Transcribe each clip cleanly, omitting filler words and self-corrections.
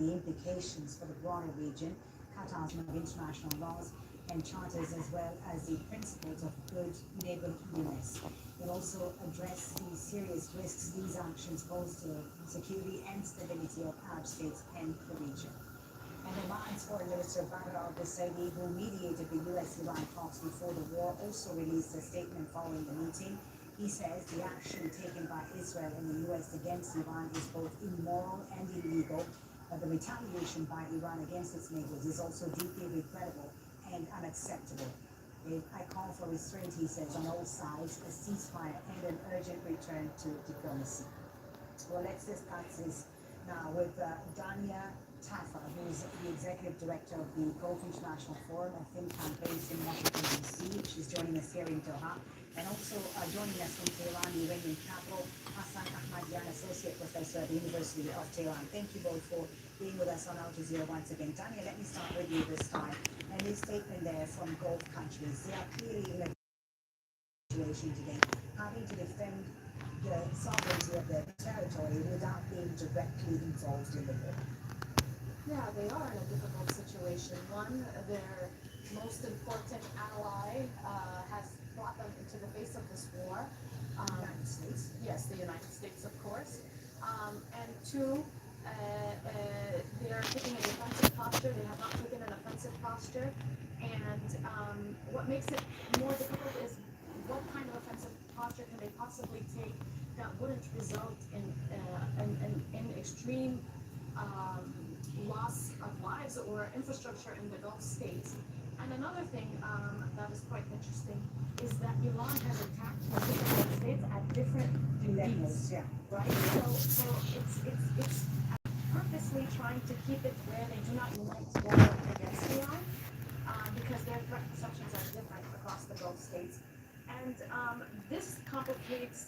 the implications for the broader region, Qatar's international laws and charters, as well as the principles of good neighborliness. It also addressed the serious risks these actions pose to security and stability of Arab states and the region. And Oman's Foreign Minister Badr al-Busaidi, who mediated the US-Iran talks before the war, also released a statement following the meeting. He says the action taken by Israel and the US against Iran is both immoral and illegal, but the retaliation by Iran against its neighbors is also deeply regrettable and unacceptable. I call for restraint, he says, on all sides, a ceasefire and an urgent return to diplomacy. Well, let's discuss this now with Dania Taffa, who is the executive director of the Gulf International Forum, a think tank based in Washington, D.C. She's joining us here in Doha. And also joining us from Tehran, the Iranian capital, Hassan Ahmadian, associate professor at the University of Tehran. Thank you both for being with us on Al Jazeera once again. Dania, let me start with you this time. And this statement there from Gulf countries, they are clearly in a situation today, having to defend the sovereignty of their territory without being directly involved in the war. Yeah, they are in a difficult situation. One, their most important ally has brought them into the face of this war. The United States. Yes, the United States, of course. And two, they're taking a defensive posture. They have not taken an offensive posture. And what makes it more difficult is what kind of offensive posture can they possibly take that wouldn't result in extreme loss of lives or infrastructure in the Gulf states. And another thing that is quite interesting is that Iran has attacked the Gulf states at different degrees, right? So it's purposely trying to keep it where they do not unite together against Iran because their threat perceptions are different across the Gulf states. And this complicates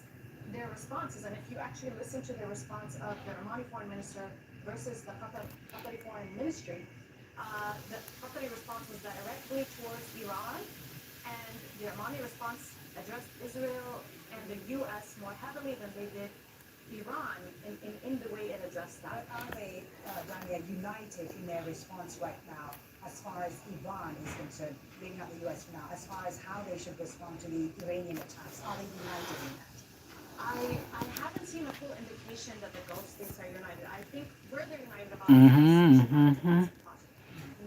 their responses. And if you actually listen to the response of the Omani foreign minister versus the Qatari foreign ministry, the Qatari response was directly towards Iran, and the Omani response addressed Israel and the U.S. more heavily than they did Iran in the way it addressed that. But are they, Dania, united in their response right now as far as Iran is concerned, leaving out the U.S. for now, as far as how they should respond to the Iranian attacks? Are they united in that? I haven't seen a full indication that the Gulf states are united. I think where they're united about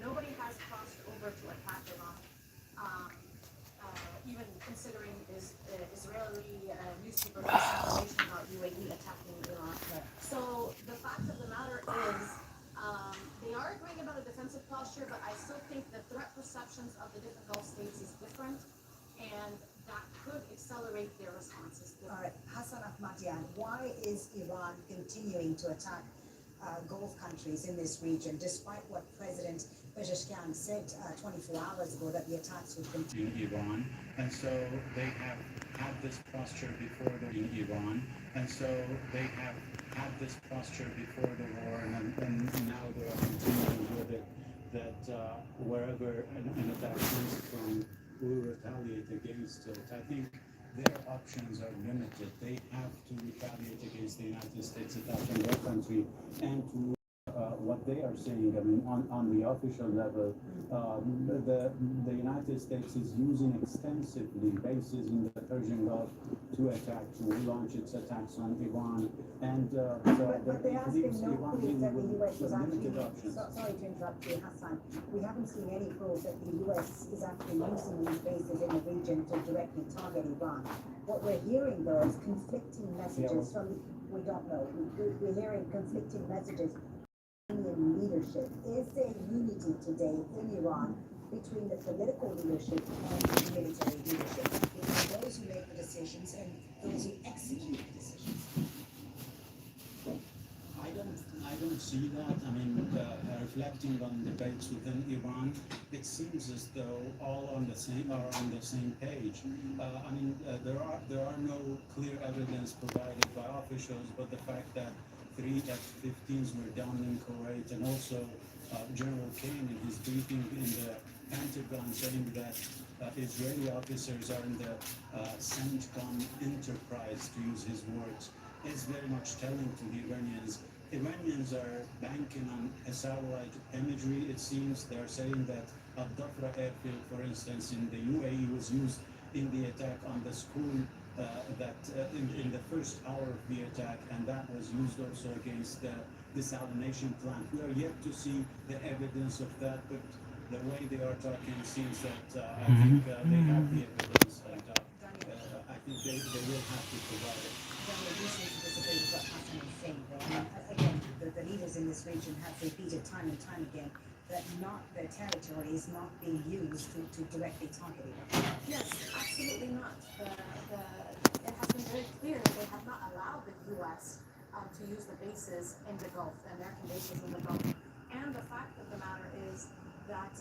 nobody has crossed over to attack Iran, even considering Israeli newspapers information about UAE attacking Iran. So the fact of the matter is they are agreeing about a defensive posture, but I still think the threat perceptions of the different Gulf states is different, and that could accelerate their responses. All right, Hassan Ahmadian, why is Iran continuing to attack Gulf countries in this region, despite what President Pezeshkian said 24 hours ago that the attacks would continue? In Iran, and so they have had this posture before the in Iran, and so they have had this posture before the war, and now they are continuing with it. That wherever an attack comes from, we retaliate against it. I think their options are limited. They have to retaliate against the United States attacking their country, and to what they are saying, I mean, on the official level, the United States is using extensively bases in the Persian Gulf to attack, to launch its attacks on Iran, and but there has been no Iran proof that the U.S. was actually, limited options. sorry to interrupt you, Hassan, we haven't seen any proof that the U.S. is actually using these bases in the region to directly target Iran. What we're hearing, though, is conflicting messages from, we don't know, we're hearing conflicting messages Iranian leadership. Is there unity today in Iran between the political leadership and the military leadership, between those who make the decisions and those who execute the decisions? I don't see that. I mean, reflecting on debates within Iran, it seems as though all on the same page. I mean, there are no clear evidence provided by officials, but the fact that 3 F-15s were down in Kuwait, and also General Kane in his briefing in the Pentagon saying that Israeli officers are in the CENTCOM enterprise, to use his words, is very much telling to the Iranians. Iranians are banking on a satellite imagery. It seems they're saying that Al-Dhafra airfield, for instance, in the UAE was used in the attack on the school in the first hour of the attack, and that was used also against the desalination plant. We are yet to see the evidence of that, but the way they are talking seems that I think they have the evidence, and I think they will have to provide it. Daniel, you seem to disagree with what Hassan is saying there. Again, the leaders in this region have repeated time and time again that their territory is not being used to directly target Iran. Yes, absolutely not. It has been very clear that they have not allowed the U.S. To use the bases in the Gulf, the American bases in the Gulf. And the fact of the matter is that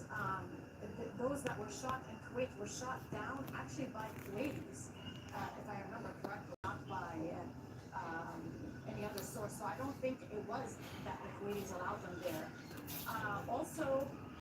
those that were shot in Kuwait were shot down actually by Kuwaitis, if I remember correctly, not by any other source. So I don't think it was that the Kuwaitis allowed them there.